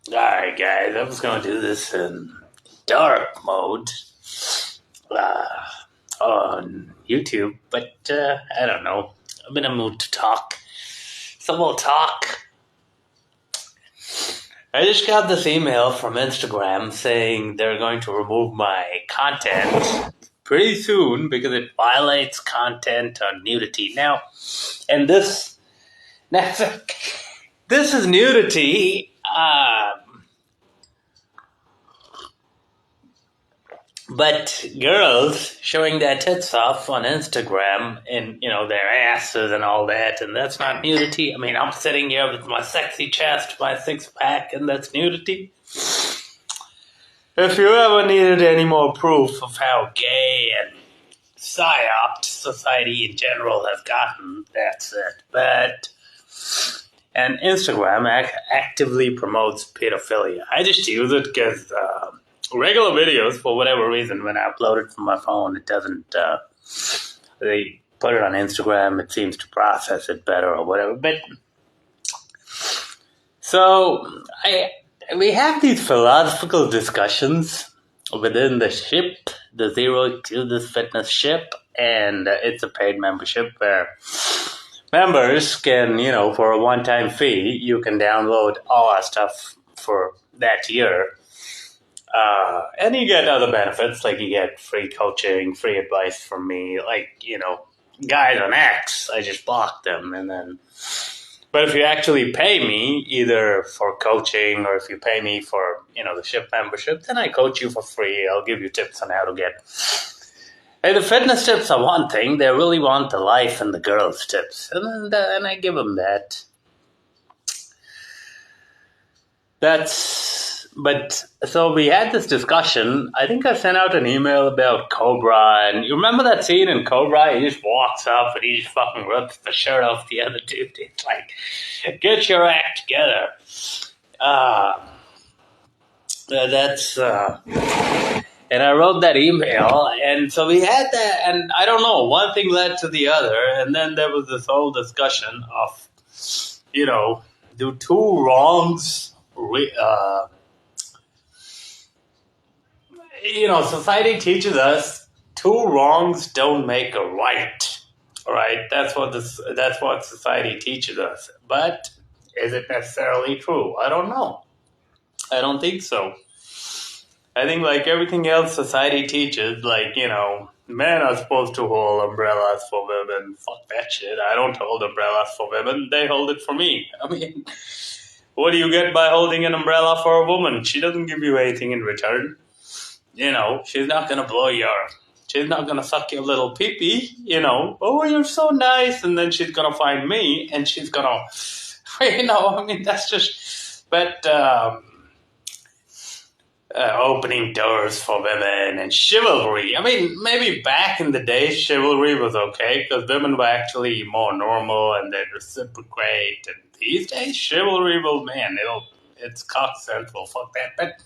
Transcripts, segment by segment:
Alright, guys, I was gonna do this in dark mode uh, on YouTube, but I don't know. I'm in a mood to talk. So we'll talk. I just got this email from Instagram saying they're going to remove my content pretty soon because it violates content on nudity. And now this is nudity. But girls showing their tits off on Instagram and, their asses and all that, and that's not nudity. I mean, I'm sitting here with my sexy chest, my six pack, and that's nudity. If you ever needed any more proof of how gay and psyoped society in general has gotten, that's it. And Instagram actively promotes pedophilia. I just use it because regular videos, for whatever reason, when I upload it from my phone, it doesn't. They put it on Instagram, it seems to process it better or whatever. But so we have these philosophical discussions within the ship, the Zero to This Fitness ship, and it's a paid membership where members can, for a one-time fee, you can download all our stuff for that year. And you get other benefits, like you get free coaching, free advice from me. Like, guys on X, I just block them. But if you actually pay me, either for coaching or if you pay me for, the ship membership, then I coach you for free. I'll give you tips on how to get. Hey, the fitness tips are one thing. They really want the life and the girls' tips. And I give them that. But so we had this discussion. I think I sent out an email about Cobra, and you remember that scene in Cobra? He just walks up and he just fucking rips the shirt off the other dude. It's like, get your act together. And I wrote that email, and so we had that, and I don't know, one thing led to the other, and then there was this whole discussion of, do two wrongs society teaches us two wrongs don't make a right. All right, that's what society teaches us. But is it necessarily true? I don't know. I don't think so. I think like everything else society teaches, men are supposed to hold umbrellas for women. Fuck that shit. I don't hold umbrellas for women. They hold it for me. I mean, what do you get by holding an umbrella for a woman? She doesn't give you anything in return. She's not going to she's not going to suck your little pee-pee, oh, you're so nice. And then she's going to find me and she's going to, that's just, but opening doors for women and chivalry. I mean, maybe back in the day, chivalry was okay because women were actually more normal and they'd reciprocate. And these days, chivalry, well, man, it's cock central. Fuck that. But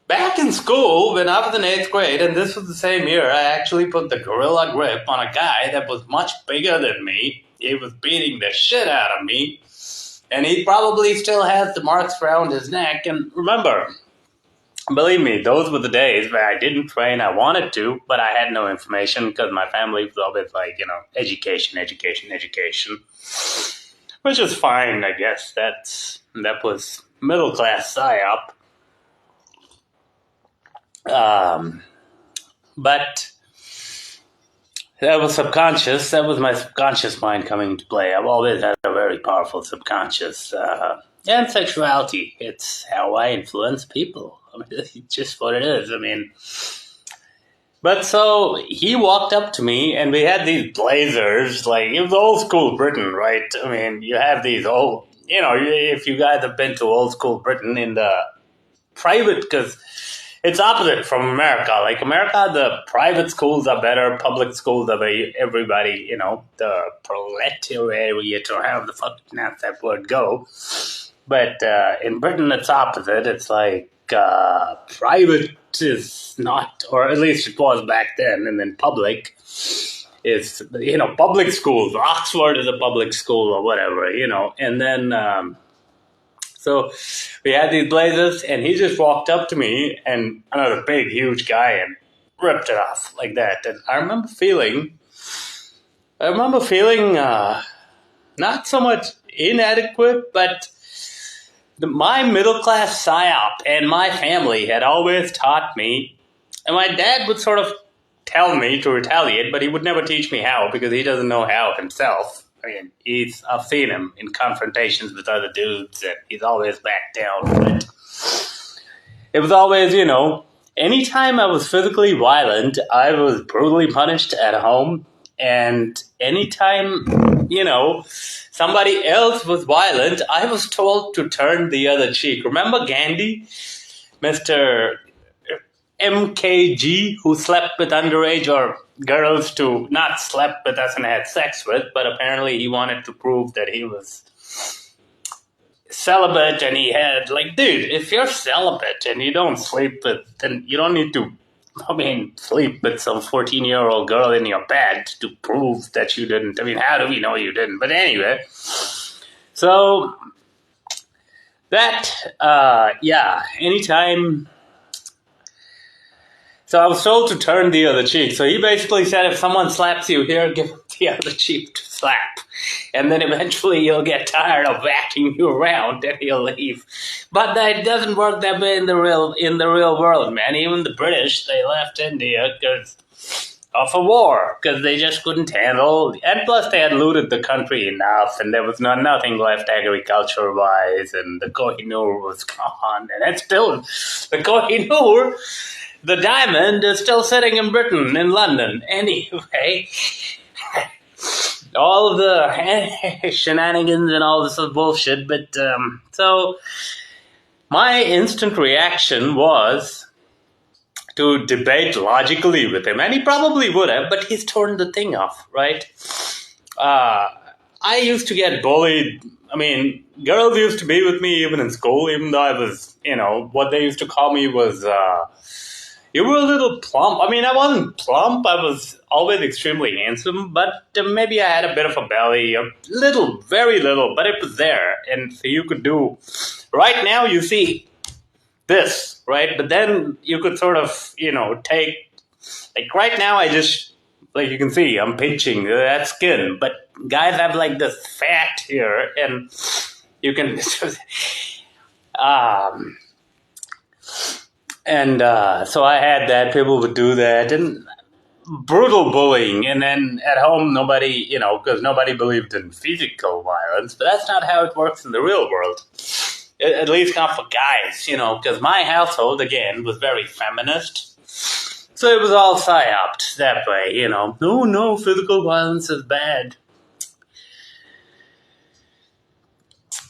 back in school, when I was in 8th grade, and this was the same year, I actually put the gorilla grip on a guy that was much bigger than me. He was beating the shit out of me. And he probably still has the marks around his neck. And remember, believe me, those were the days where I didn't train. I wanted to, but I had no information because my family was always like, education. Which is fine, I guess. That was middle-class psyop. But that was subconscious. That was my subconscious mind coming into play. I've always had a very powerful subconscious. And sexuality. It's how I influence people. I mean, it's just what it is. I mean, but so he walked up to me and we had these blazers. Like, it was old school Britain, right? I mean, you have these old, if you guys have been to old school Britain in the private, because it's opposite from America. Like America, the private schools are better. Public schools are everybody, the proletariat or however the fuck not that word go. But in Britain, it's opposite. It's like private is not, or at least it was back then. And then public is, public schools. Oxford is a public school or whatever, And then So we had these blazers, and he just walked up to me, and another big, huge guy, and ripped it off like that. And I remember feeling not so much inadequate, but my middle class psyop and my family had always taught me, and my dad would sort of tell me to retaliate, but he would never teach me how because he doesn't know how himself. I mean, I've seen him in confrontations with other dudes, and he's always backed down. But it was always, anytime I was physically violent, I was brutally punished at home. And anytime, somebody else was violent, I was told to turn the other cheek. Remember Gandhi? Mr. MKG, who slept with underage or girls to not slept with us and had sex with, but apparently he wanted to prove that he was celibate, and he had, dude, if you're celibate and you don't sleep with, then you don't need to, sleep with some 14-year-old girl in your bed to prove that you didn't. How do we know you didn't? But anyway, so that, anytime. So I was told to turn the other cheek. So he basically said, if someone slaps you here, give him the other cheek to slap. And then eventually you'll get tired of backing you around and he'll leave. But that doesn't work that way in the real world, man. Even the British, they left India because of a war, because they just couldn't handle. And plus they had looted the country enough, and there was nothing left agriculture-wise, and the Kohinoor was gone. And it's still, the Kohinoor, the diamond, is still sitting in Britain, in London. Anyway, all of the shenanigans and all this bullshit. But, so my instant reaction was to debate logically with him. And he probably would have, but he's torn the thing off, right? I used to get bullied. Girls used to be with me even in school, even though I was, what they used to call me was, you were a little plump. I wasn't plump. I was always extremely handsome, but maybe I had a bit of a belly, a little, very little, but it was there. And so you could do, right now you see this, right? But then you could sort of, take, right now I just, you can see, I'm pinching that skin, but guys have this fat here, and you can, so I had that. People would do that, and brutal bullying. And then at home, nobody, because nobody believed in physical violence. But that's not how it works in the real world. At least not for guys, because my household, again, was very feminist. So it was all psyoped that way, No, physical violence is bad.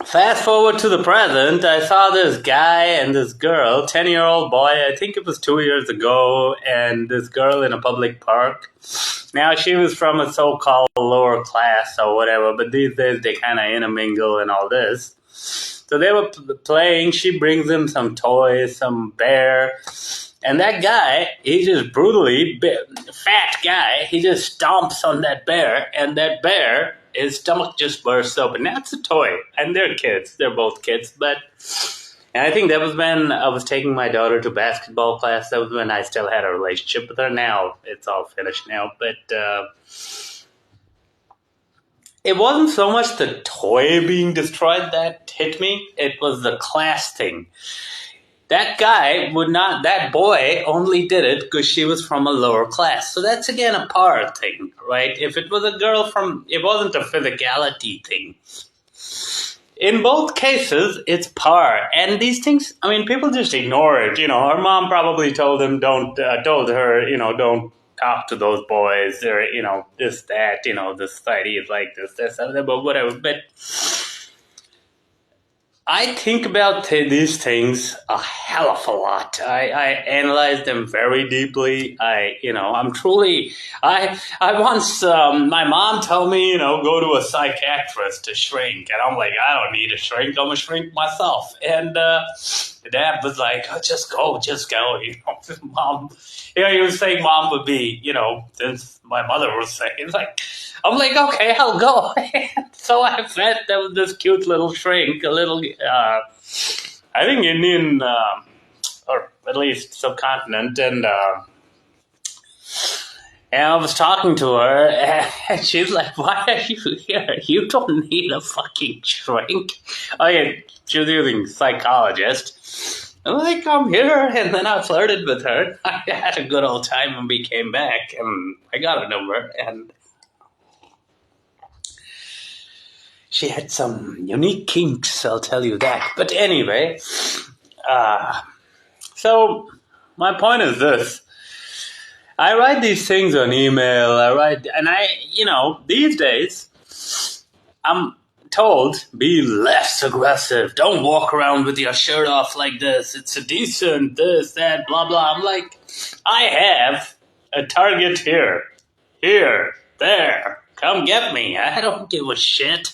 Fast forward to the present, I saw this guy and this girl, 10-year-old boy, I think it was 2 years ago, and this girl in a public park. Now, she was from a so-called lower class or whatever, but these days they kind of intermingle and all this. So they were playing, she brings him some toys, some bear, and that guy, he just brutally, fat guy, he just stomps on that bear, and that bear, his stomach just bursts open. Now it's a toy, and they're kids. They're both kids. And I think that was when I was taking my daughter to basketball class. That was when I still had a relationship with her. Now it's all finished now. But it wasn't so much the toy being destroyed that hit me. It was the class thing. That boy only did it because she was from a lower class. So that's, again, a power thing, right? If it was a girl it wasn't a physicality thing. In both cases, it's power. And these things, people just ignore it. Her mom probably told her, don't talk to those boys, or, this, that, the society is like this, but whatever. But I think about these things a hell of a lot. I analyze them very deeply. I once, my mom told me, go to a psychiatrist to shrink. And I'm like, I don't need a shrink. I'm a shrink myself. And Dad was like, oh, just go. Mom, he was saying mom would be, since my mother was saying, like, I'm like, okay, I'll go. So I met there was this cute little shrink, a little, I think Indian, or at least subcontinent, and I was talking to her, and she's like, why are you here? You don't need a fucking shrink. Oh, yeah, she was using psychologist. I'm like, I'm here. And then I flirted with her. I had a good old time when we came back, and I got a number, and she had some unique kinks, I'll tell you that. But anyway, so my point is this. I write these things on email. These days, I'm told, be less aggressive. Don't walk around with your shirt off like this. It's a decent this, that, blah, blah. I'm like, I have a target here, there. Come get me. I don't give a shit.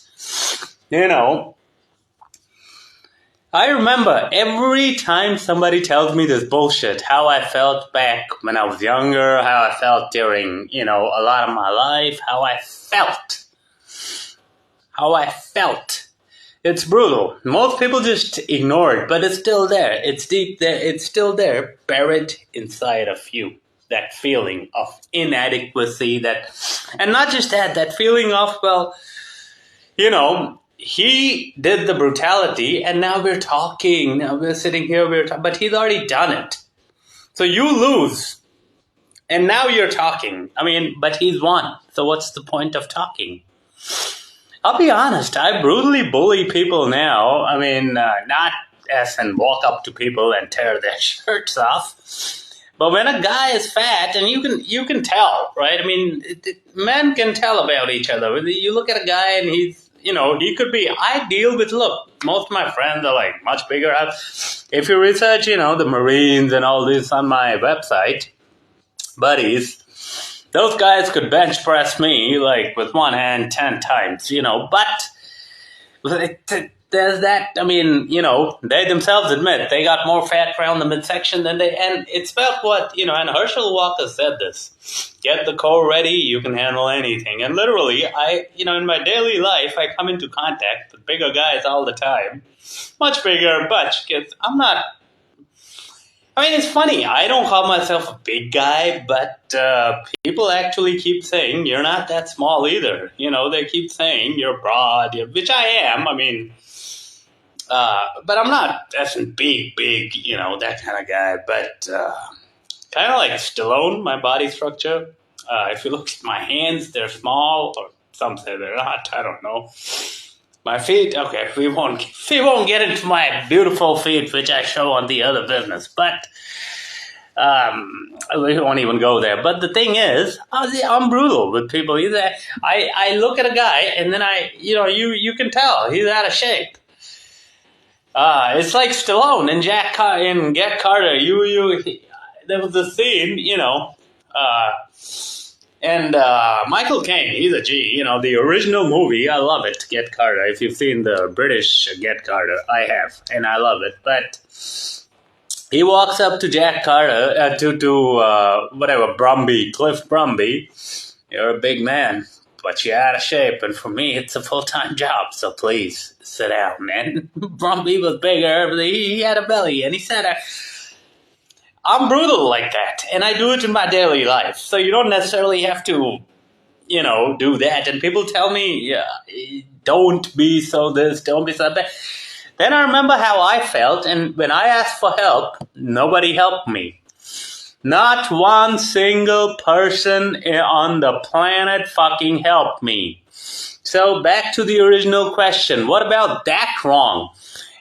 I remember every time somebody tells me this bullshit, how I felt back when I was younger, how I felt during, a lot of my life, how I felt. It's brutal. Most people just ignore it, but it's still there. It's deep there. It's still there, buried inside of you. That feeling of inadequacy, and not just that feeling of, he did the brutality, and now we're talking. Now we're sitting here, but he's already done it. So you lose, and now you're talking. But he's won. So what's the point of talking? I'll be honest. I brutally bully people now. Not as in walk up to people and tear their shirts off. But when a guy is fat, and you can tell, right? Men can tell about each other. You look at a guy, and he's, he could be. I deal with, most of my friends are like much bigger. If you research, the Marines and all this on my website, buddies, those guys could bench press me like with one hand 10 times, but there's that, they themselves admit they got more fat around the midsection and it's about what, and Herschel Walker said this, get the core ready, you can handle anything. And literally, in my daily life, I come into contact with bigger guys all the time, much bigger, but I'm not, it's funny, I don't call myself a big guy, but people actually keep saying, you're not that small either. They keep saying, you're broad, which I am, but I'm not as big, that kind of guy. But kind of like Stallone, my body structure. If you look at my hands, they're small, or some say they're not. I don't know. My feet, okay, we won't get into my beautiful feet, which I show on the other business. But we won't even go there. But the thing is, I'm brutal with people. I look at a guy, and then you can tell he's out of shape. It's like Stallone and Get Carter. There was a scene, and Michael Caine, he's a G. The original movie, I love it, Get Carter. If you've seen the British Get Carter, I have, and I love it. But he walks up to Jack Carter, Cliff Brumby. You're a big man, but you're out of shape, and for me, it's a full-time job, so please sit down. And Brumby was bigger, he had a belly, and he said, I'm brutal like that, and I do it in my daily life, so you don't necessarily have to, do that. And people tell me, don't be so this, don't be so that. Then I remember how I felt, and when I asked for help, nobody helped me. Not one single person on the planet fucking helped me. So back to the original question. What about that wrong?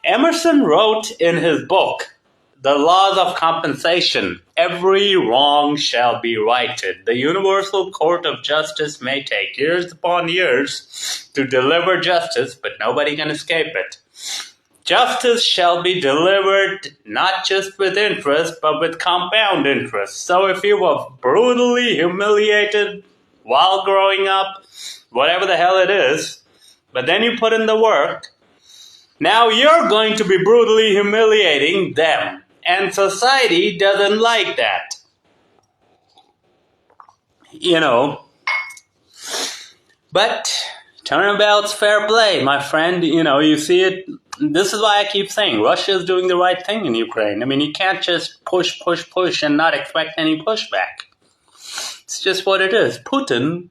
Emerson wrote in his book, The Laws of Compensation, every wrong shall be righted. The universal court of justice may take years upon years to deliver justice, but nobody can escape it. Justice shall be delivered not just with interest, but with compound interest. So if you were brutally humiliated while growing up, whatever the hell it is, but then you put in the work, Now you're going to be brutally humiliating them. And society doesn't like that. But turnabout's fair play, my friend. You see it. This is why I keep saying Russia is doing the right thing in Ukraine. I mean, you can't just push and not expect any pushback. It's just what it is. Putin,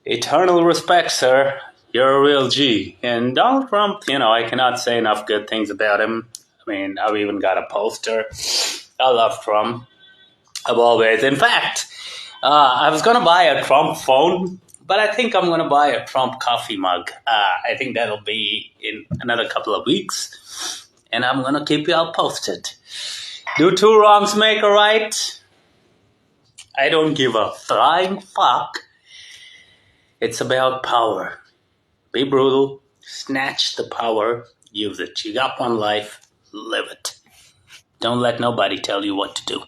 eternal respect, sir. You're a real G. And Donald Trump, I cannot say enough good things about him. I mean, I've even got a poster. I love Trump. I've always. In fact, I was going to buy a Trump phone, but I think I'm going to buy a Trump coffee mug. I think that'll be in another couple of weeks. And I'm going to keep you all posted. Do two wrongs make a right? I don't give a flying fuck. It's about power. Be brutal. Snatch the power. Use it. You got one life. Live it. Don't let nobody tell you what to do.